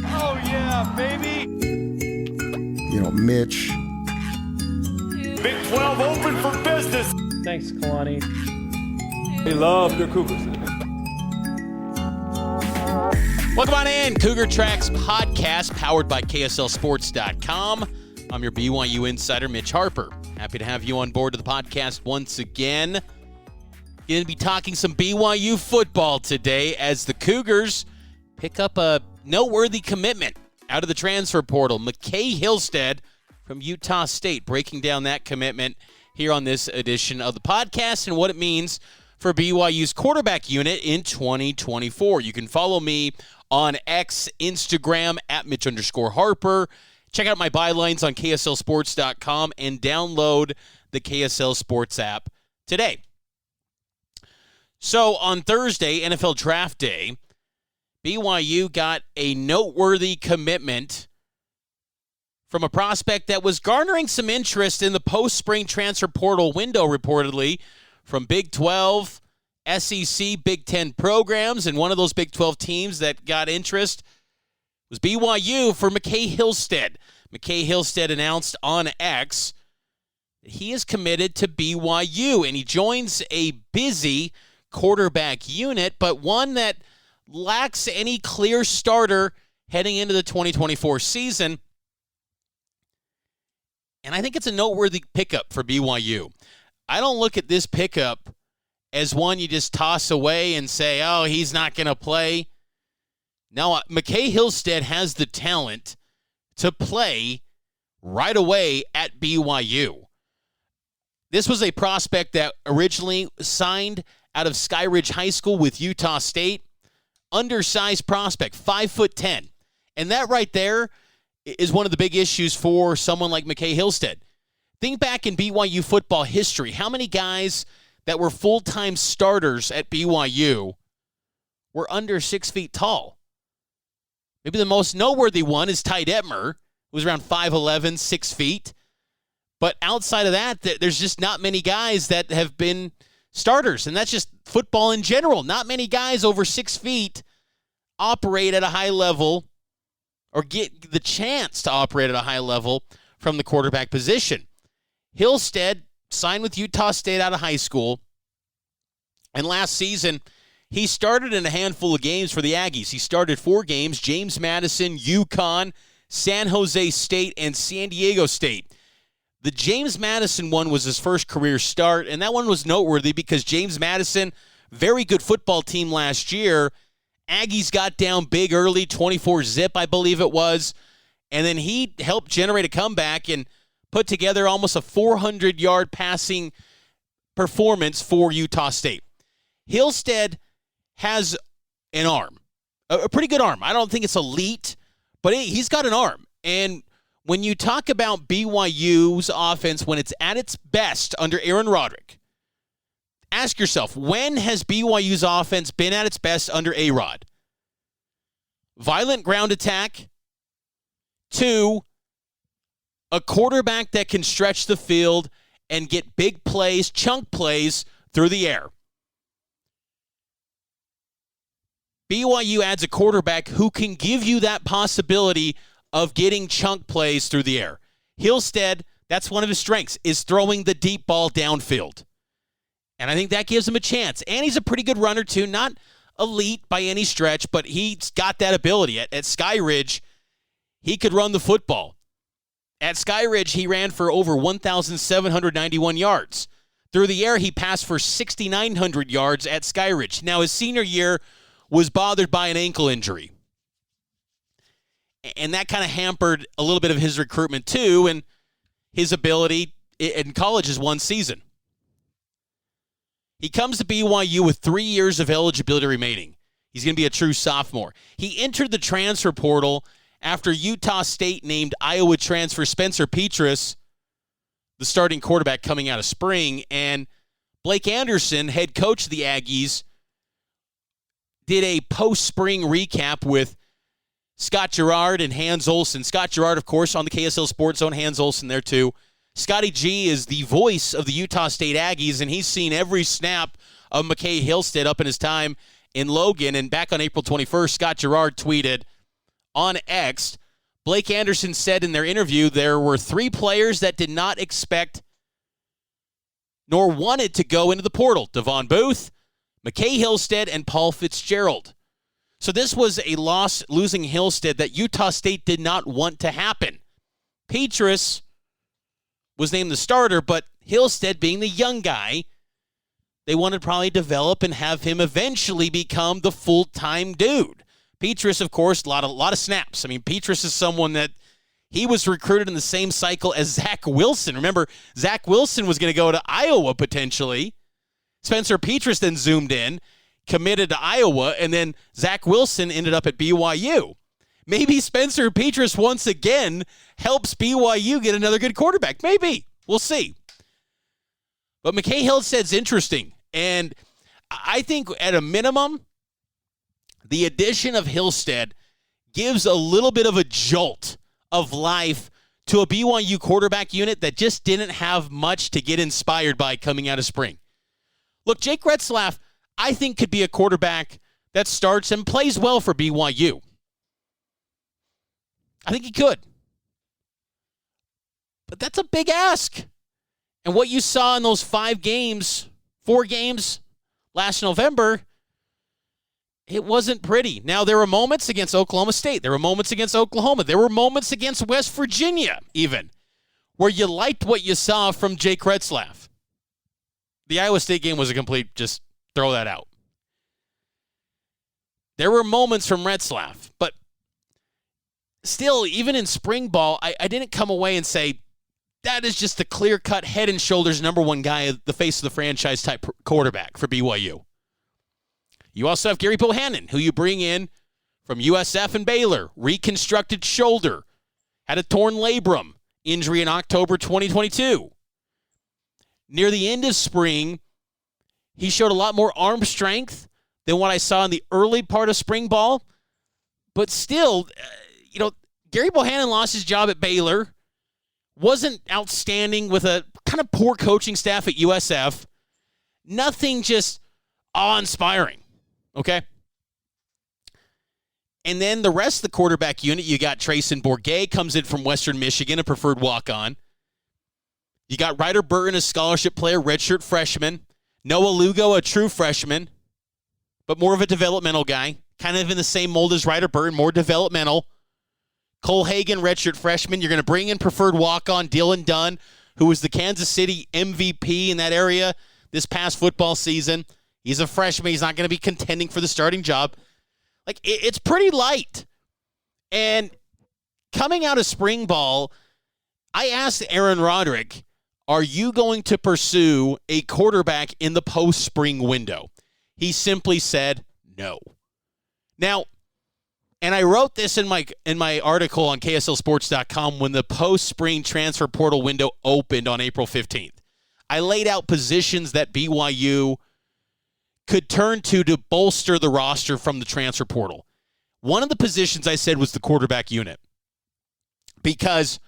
Oh, yeah, baby. Mitch. Big 12 open for business. Thanks, Kalani. We love your Cougars. Welcome on in. Cougar Tracks podcast powered by KSLSports.com. I'm your BYU insider, Mitch Harper. Happy to have you on board to the podcast once again. Going to be talking some BYU football today as the Cougars pick up a noteworthy commitment out of the transfer portal. McCae Hillstead from Utah State, breaking down that commitment here on this edition of the podcast and what it means for BYU's quarterback unit in 2024. You can follow me on X, Instagram, at Mitch_Harper. Check out my bylines on KSLSports.com and download the KSL Sports app today. So on Thursday, NFL Draft Day, BYU got a noteworthy commitment from a prospect that was garnering some interest in the post-spring transfer portal window, reportedly, from Big 12, SEC, Big 10 programs, and one of those Big 12 teams that got interest was BYU for McCae Hillstead. McCae Hillstead announced on X that he is committed to BYU, and he joins a busy quarterback unit, but one that lacks any clear starter heading into the 2024 season. And I think it's a noteworthy pickup for BYU. I don't look at this pickup as one you just toss away and say, oh, he's not going to play. Now, McCae Hillstead has the talent to play right away at BYU. This was a prospect that originally signed out of Skyridge High School with Utah State. Undersized prospect, 5'10". And that right there is one of the big issues for someone like McCae Hillstead. Think back in BYU football history. How many guys that were full-time starters at BYU were under 6 feet tall? Maybe the most noteworthy one is Ty Detmer, who was around 5'11", 6 feet. But outside of that, there's just not many guys that have been starters, and that's just football in general. Not many guys over 6 feet operate at a high level or get the chance to operate at a high level from the quarterback position. Hillstead signed with Utah State out of high school, and last season he started in a handful of games for the Aggies. He started 4 games: James Madison, UConn, San Jose State, and San Diego State. The James Madison one was his first career start, and that one was noteworthy because James Madison, very good football team last year. Aggies got down big early, 24-zip, I believe it was, and then he helped generate a comeback and put together almost a 400-yard passing performance for Utah State. Hillstead has an arm, a pretty good arm. I don't think it's elite, but he's got an arm. And when you talk about BYU's offense when it's at its best under Aaron Roderick, ask yourself, when has BYU's offense been at its best under A-Rod? Violent ground attack. 2, a quarterback that can stretch the field and get big plays, chunk plays through the air. BYU adds a quarterback who can give you that possibility of getting chunk plays through the air. Hillstead, that's one of his strengths, is throwing the deep ball downfield. And I think that gives him a chance. And he's a pretty good runner, too. Not elite by any stretch, but he's got that ability. At Skyridge, he could run the football. At Skyridge, he ran for over 1,791 yards. Through the air, he passed for 6,900 yards at Skyridge. Now, his senior year was bothered by an ankle injury. And that kind of hampered a little bit of his recruitment, too, and his ability in college is 1 season. He comes to BYU with 3 years of eligibility remaining. He's going to be a true sophomore. He entered the transfer portal after Utah State named Iowa transfer Spencer Petras the starting quarterback coming out of spring, and Blake Anderson, head coach of the Aggies, did a post-spring recap with Scott Gerard and Hans Olsen. Scott Gerard, of course, on the KSL Sports Zone. Hans Olsen there, too. Scotty G is the voice of the Utah State Aggies, and he's seen every snap of McCae Hillstead up in his time in Logan. And back on April 21st, Scott Gerard tweeted on X, Blake Anderson said in their interview there were 3 players that did not expect nor wanted to go into the portal: Devon Booth, McCae Hillstead, and Paul Fitzgerald. So this was a loss, losing Hillstead, that Utah State did not want to happen. Petrus was named the starter, but Hillstead, being the young guy, they wanted to probably develop and have him eventually become the full-time dude. Petrus, of course, a lot of snaps. I mean, Petrus is someone that he was recruited in the same cycle as Zach Wilson. Remember, Zach Wilson was going to go to Iowa potentially. Spencer Petrus then zoomed in, committed to Iowa, and then Zach Wilson ended up at BYU. Maybe Spencer Petrus once again helps BYU get another good quarterback. Maybe. We'll see. But McCae Hillstead's interesting. And I think at a minimum, the addition of Hillstead gives a little bit of a jolt of life to a BYU quarterback unit that just didn't have much to get inspired by coming out of spring. Look, Jake Retzlaff, I think, could be a quarterback that starts and plays well for BYU. I think he could. But that's a big ask. And what you saw in those 4 games last November, it wasn't pretty. Now, there were moments against Oklahoma State. There were moments against Oklahoma. There were moments against West Virginia, even, where you liked what you saw from Jake Retzlaff. The Iowa State game was a complete, just throw that out. There were moments from Retzlaff, but still, even in spring ball, I didn't come away and say, that is just the clear-cut, head and shoulders number 1 guy, the face of the franchise type quarterback for BYU. You also have Gary Bohannon, who you bring in from USF and Baylor, reconstructed shoulder, had a torn labrum injury in October 2022. Near the end of spring, he showed a lot more arm strength than what I saw in the early part of spring ball. But still, Gary Bohannon lost his job at Baylor, wasn't outstanding with a kind of poor coaching staff at USF. Nothing just awe-inspiring, okay? And then the rest of the quarterback unit, you got Trayson Bourget, comes in from Western Michigan, a preferred walk-on. You got Ryder Burton, a scholarship player, redshirt freshman. Noah Lugo, a true freshman, but more of a developmental guy, kind of in the same mold as Ryder Burton, more developmental. Cole Hagan, redshirt freshman. You're going to bring in preferred walk-on Dylan Dunn, who was the Kansas City MVP in that area this past football season. He's a freshman. He's not going to be contending for the starting job. Like, it's pretty light. And coming out of spring ball, I asked Aaron Roderick, are you going to pursue a quarterback in the post-spring window? He simply said no. Now, and I wrote this in my article on KSLSports.com when the post-spring transfer portal window opened on April 15th. I laid out positions that BYU could turn to bolster the roster from the transfer portal. One of the positions I said was the quarterback unit. Because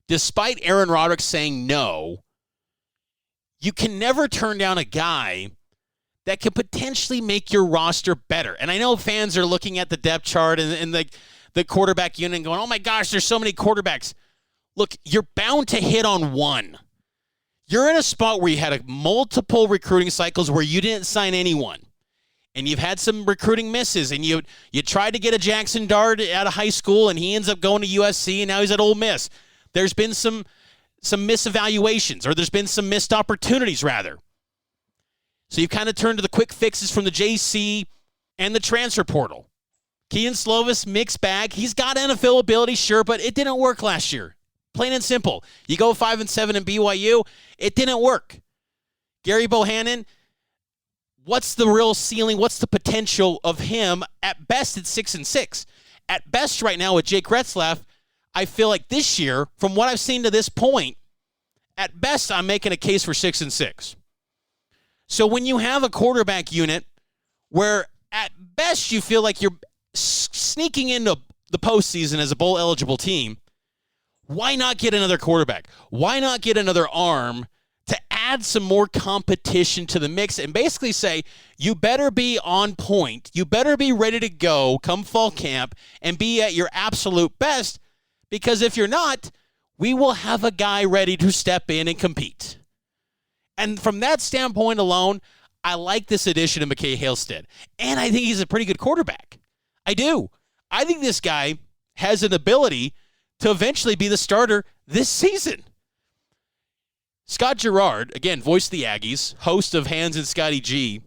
despite Aaron Roderick saying no, you can never turn down a guy that could potentially make your roster better. And I know fans are looking at the depth chart and the quarterback unit and going, oh my gosh, there's so many quarterbacks. Look, you're bound to hit on one. You're in a spot where you had multiple recruiting cycles where you didn't sign anyone. And you've had some recruiting misses. And you tried to get a Jackson Dart out of high school, and he ends up going to USC, and now he's at Ole Miss. There's been some misevaluations, or there's been some missed opportunities, rather. So you've kind of turned to the quick fixes from the JC and the transfer portal. Keaton Slovis, mixed bag. He's got NFL ability, sure, but it didn't work last year. Plain and simple. You go 5-7 in BYU, it didn't work. Gary Bohannon, what's the real ceiling? What's the potential of him? At best, it's 6-6. At best, right now with Jake Retzlaff, I feel like this year, from what I've seen to this point, at best, I'm making a case for 6-6. So when you have a quarterback unit where at best you feel like you're sneaking into the postseason as a bowl-eligible team, why not get another quarterback? Why not get another arm to add add some more competition to the mix and basically say, you better be on point, you better be ready to go come fall camp and be at your absolute best, because if you're not, we will have a guy ready to step in and compete. And from that standpoint alone, I like this addition of McCae Hillstead. And I think he's a pretty good quarterback. I do. I think this guy has an ability to eventually be the starter this season. Scott Gerard, again, voice of the Aggies, host of Hans and Scotty G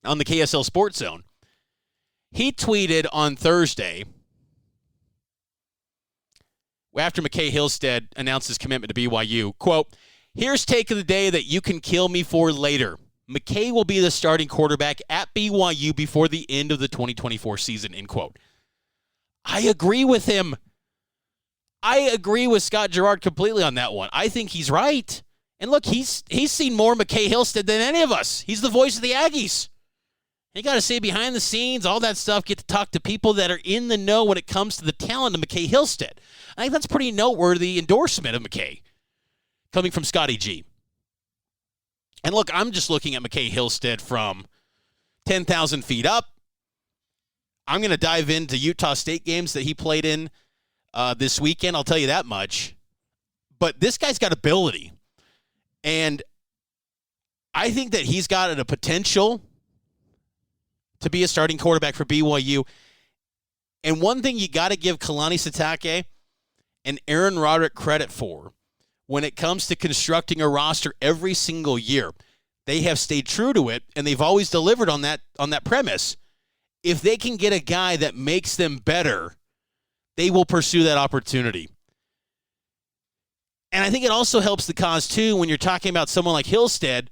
on the KSL Sports Zone, he tweeted on Thursday, after McCae Hillstead announced his commitment to BYU, quote, "Here's take of the day that you can kill me for later. McKay will be the starting quarterback at BYU before the end of the 2024 season," end quote. I agree with him. I agree with Scott Gerard completely on that one. I think he's right. And look, he's seen more McCae Hillstead than any of us. He's the voice of the Aggies. You got to say behind the scenes, all that stuff, get to talk to people that are in the know when it comes to the talent of McCae Hillstead. I think that's a pretty noteworthy endorsement of McKay coming from Scotty G. And look, I'm just looking at McCae Hillstead from 10,000 feet up. I'm going to dive into Utah State games that he played in this weekend. I'll tell you that much. But this guy's got ability. And I think that he's got a potential to be a starting quarterback for BYU. And one thing you got to give Kalani Sitake and Aaron Roderick credit for, when it comes to constructing a roster every single year, they have stayed true to it, and they've always delivered on that premise. If they can get a guy that makes them better, they will pursue that opportunity. And I think it also helps the cause, too, when you're talking about someone like Hillstead.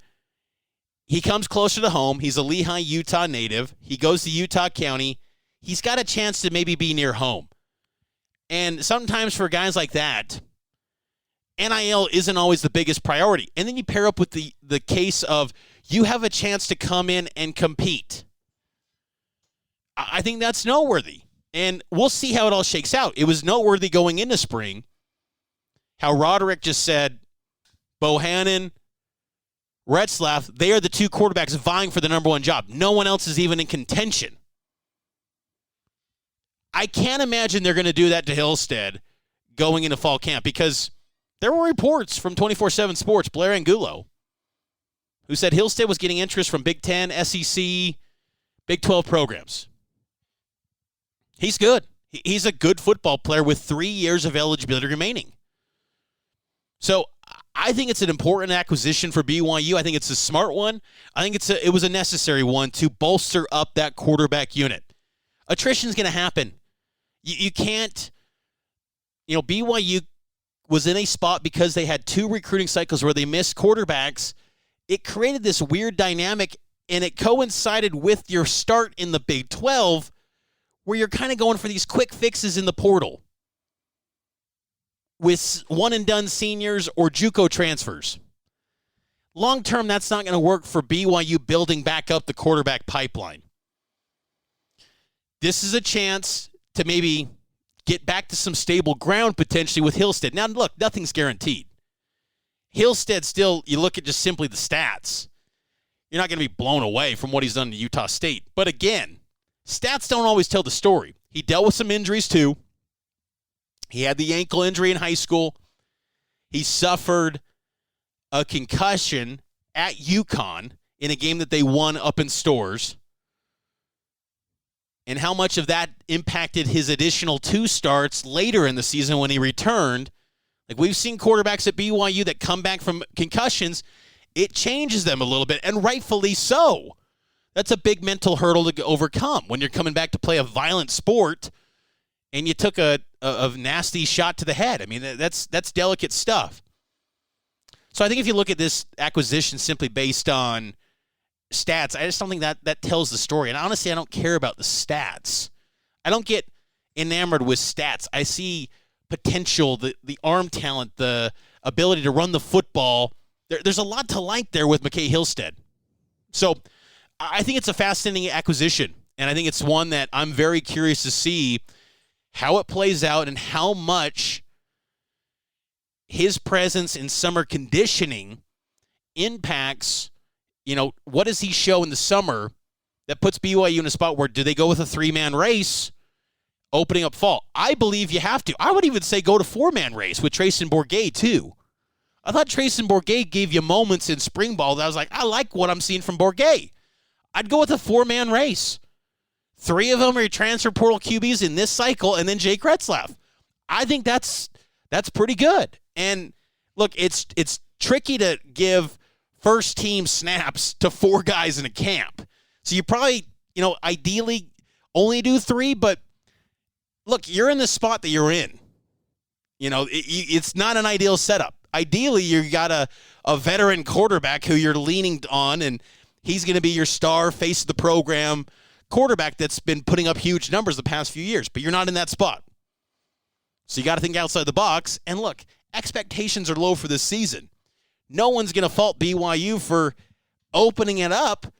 He comes closer to home. He's a Lehi, Utah native. He goes to Utah County. He's got a chance to maybe be near home. And sometimes for guys like that, NIL isn't always the biggest priority. And then you pair up with the case of you have a chance to come in and compete. I think that's noteworthy. And we'll see how it all shakes out. It was noteworthy going into spring how Roderick just said, Bohannon, Retzlaff, they are the two quarterbacks vying for the number one job. No one else is even in contention. I can't imagine they're going to do that to Hillstead going into fall camp, because there were reports from 24/7 Sports, Blair Angulo, who said Hillstead was getting interest from Big Ten, SEC, Big 12 programs. He's good. He's a good football player with 3 years of eligibility remaining. So I think it's an important acquisition for BYU. I think it's a smart one. I think it was a necessary one to bolster up that quarterback unit. Attrition's going to happen. You can't, BYU was in a spot because they had 2 recruiting cycles where they missed quarterbacks. It created this weird dynamic, and it coincided with your start in the Big 12, where you're kind of going for these quick fixes in the portal with one-and-done seniors or JUCO transfers. Long-term, that's not going to work for BYU building back up the quarterback pipeline. This is a chance to maybe get back to some stable ground potentially with Hillstead. Now, look, nothing's guaranteed. Hillstead still, you look at just simply the stats, you're not going to be blown away from what he's done to Utah State. But again, stats don't always tell the story. He dealt with some injuries too. He had the ankle injury in high school. He suffered a concussion at UConn in a game that they won up in Stores. And how much of that impacted his additional 2 starts later in the season when he returned. Like, we've seen quarterbacks at BYU that come back from concussions. It changes them a little bit, and rightfully so. That's a big mental hurdle to overcome when you're coming back to play a violent sport and you took a nasty shot to the head. I mean, that's delicate stuff. So I think if you look at this acquisition simply based on stats, I just don't think that tells the story. And honestly, I don't care about the stats. I don't get enamored with stats. I see potential, the arm talent, the ability to run the football. There's a lot to like there with McCae Hillstead. So I think it's a fascinating acquisition, and I think it's one that I'm very curious to see how it plays out and how much his presence in summer conditioning impacts, what does he show in the summer that puts BYU in a spot where do they go with a 3-man race opening up fall? I believe you have to. I would even say go to 4-man race with Trayson Bourget too. I thought Trayson Bourget gave you moments in spring ball that I was like, I like what I'm seeing from Bourget. I'd go with a 4-man race. 3 of them are transfer portal QBs in this cycle, and then Jake Retzlaff. I think that's pretty good. And look, it's tricky to give first team snaps to 4 guys in a camp. So you probably, ideally only do 3, but look, you're in the spot that you're in. It's not an ideal setup. Ideally, you got a veteran quarterback who you're leaning on, and he's going to be your star face of the program quarterback that's been putting up huge numbers the past few years, but you're not in that spot. So you got to think outside the box. And look, expectations are low for this season. No one's going to fault BYU for opening it up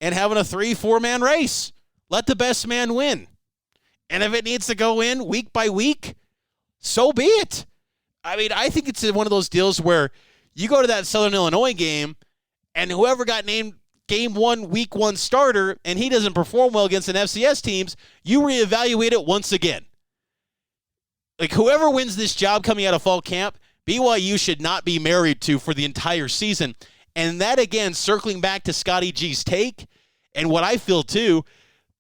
and having a 3-4-man race. Let the best man win. And if it needs to go in week by week, so be it. I mean, I think it's one of those deals where you go to that Southern Illinois game, and whoever got named Game 1, Week 1 starter, and he doesn't perform well against an FCS teams, you reevaluate it once again. Like, whoever wins this job coming out of fall camp, BYU should not be married to for the entire season. And that, again, circling back to Scotty G's take, and what I feel too,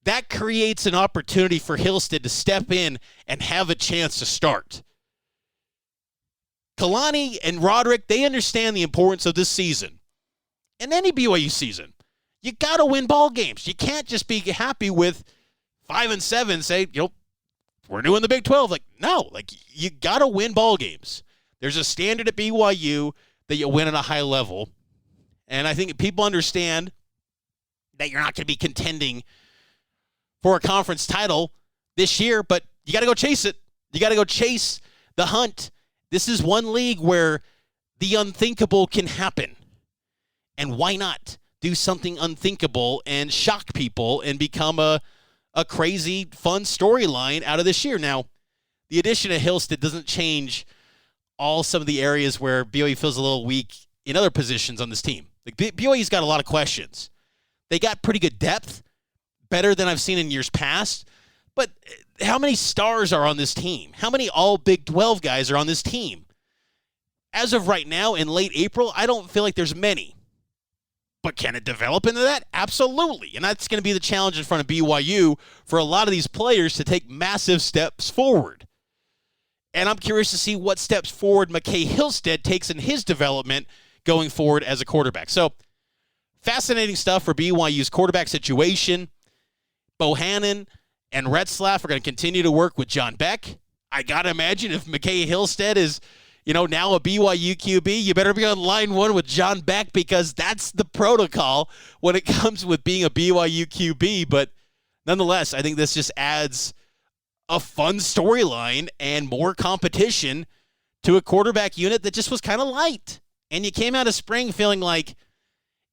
that creates an opportunity for Hillstead to step in and have a chance to start. Kalani and Roderick, they understand the importance of this season. In any BYU season, you got to win ball games. You can't just be happy with 5-7, say, we're doing the Big 12. No, you got to win ball games. There's a standard at BYU that you win at a high level. And I think people understand that you're not going to be contending for a conference title this year, but you got to go chase it. You got to go chase the hunt. This is one league where the unthinkable can happen. And why not do something unthinkable and shock people and become a crazy, fun storyline out of this year? Now, the addition of Hillstead doesn't change some of the areas where BYU feels a little weak in other positions on this team. BYU's got a lot of questions. They got pretty good depth, better than I've seen in years past. But how many stars are on this team? How many all Big 12 guys are on this team? As of right now, in late April, I don't feel like there's many. But can it develop into that? Absolutely. And that's going to be the challenge in front of BYU for a lot of these players to take massive steps forward. And I'm curious to see what steps forward McCae Hillstead takes in his development going forward as a quarterback. So, fascinating stuff for BYU's quarterback situation. Bohannon and Retzlaff are going to continue to work with John Beck. I got to imagine if McCae Hillstead is, now a BYU QB, you better be on line 1 with John Beck, because that's the protocol when it comes with being a BYU QB. But nonetheless, I think this just adds a fun storyline and more competition to a quarterback unit that just was kind of light. And you came out of spring feeling like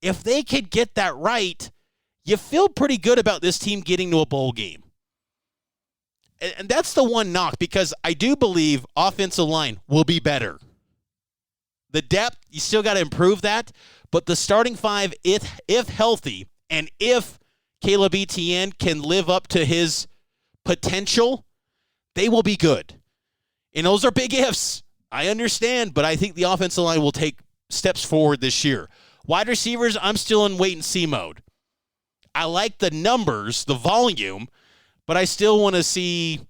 if they could get that right, you feel pretty good about this team getting to a bowl game. And that's the one knock, because I do believe offensive line will be better. The depth, you still got to improve that, but the starting 5, if healthy, and if Caleb Etienne can live up to his potential, they will be good. And those are big ifs. I understand, but I think the offensive line will take steps forward this year. Wide receivers, I'm still in wait-and-see mode. I like the numbers, the volume, but I still want to see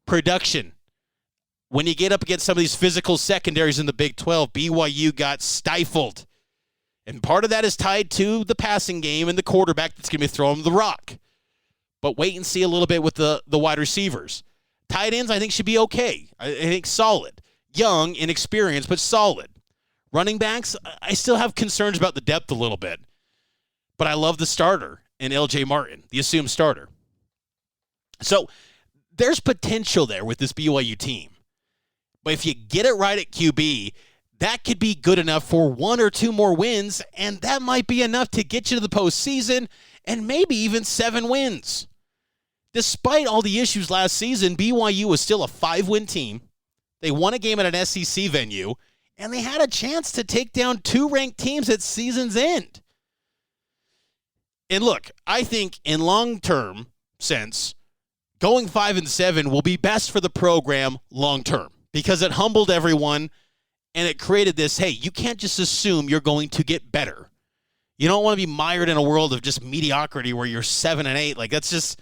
production. When you get up against some of these physical secondaries in the Big 12, BYU got stifled. And part of that is tied to the passing game and the quarterback that's going to be throwing the rock. But wait and see a little bit with the wide receivers. Tight ends, I think, should be okay. I think solid. Young, inexperienced, but solid. Running backs, I still have concerns about the depth a little bit. But I love the starter in L.J. Martin, the assumed starter. So there's potential there with this BYU team. But if you get it right at QB, that could be good enough for 1 or 2 more wins, and that might be enough to get you to the postseason and maybe even 7 wins. Despite all the issues last season, BYU was still a 5-win team. They won a game at an SEC venue, And they had a chance to take down 2 ranked teams at season's end. And look, I think in long-term sense, going 5-7 will be best for the program long-term because it humbled everyone and it created this, hey, you can't just assume you're going to get better. You don't want to be mired in a world of just mediocrity where you're 7-8. Like that's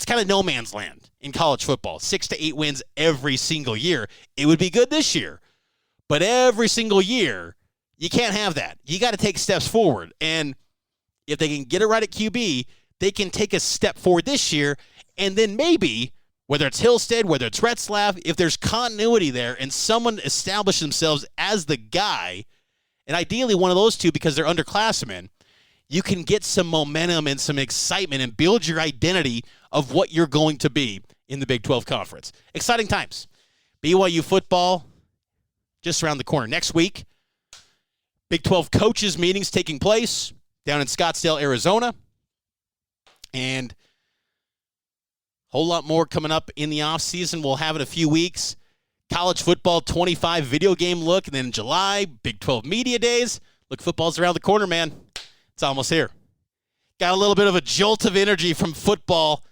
kind of no man's land in college football. 6 to 8 wins every single year. It would be good this year. But every single year, you can't have that. You got to take steps forward. And if they can get it right at QB, they can take a step forward this year. And then maybe, whether it's Hillstead, whether it's Retzlaff, if there's continuity there and someone establishes themselves as the guy, and ideally one of those two because they're underclassmen, you can get some momentum and some excitement and build your identity of what you're going to be in the Big 12 Conference. Exciting times. BYU football just around the corner. Next week, Big 12 coaches meetings taking place down in Scottsdale, Arizona. And a whole lot more coming up in the offseason. We'll have in a few weeks. College football 25 video game look. And then in July, Big 12 media days. Look, football's around the corner, man. It's almost here. Got a little bit of a jolt of energy from football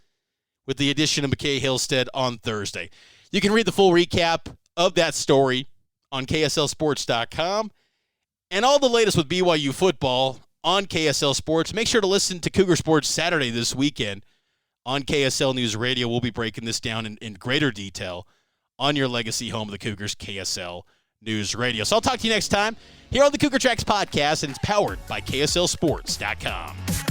with the addition of McCae Hillstead on Thursday. You can read the full recap of that story on KSLSports.com and all the latest with BYU football on KSL Sports. Make sure to listen to Cougar Sports Saturday this weekend on KSL News Radio. We'll be breaking this down in greater detail on your legacy home of the Cougars, KSL News Radio. So I'll talk to you next time here on the Cougar Tracks podcast, and it's powered by KSLSports.com.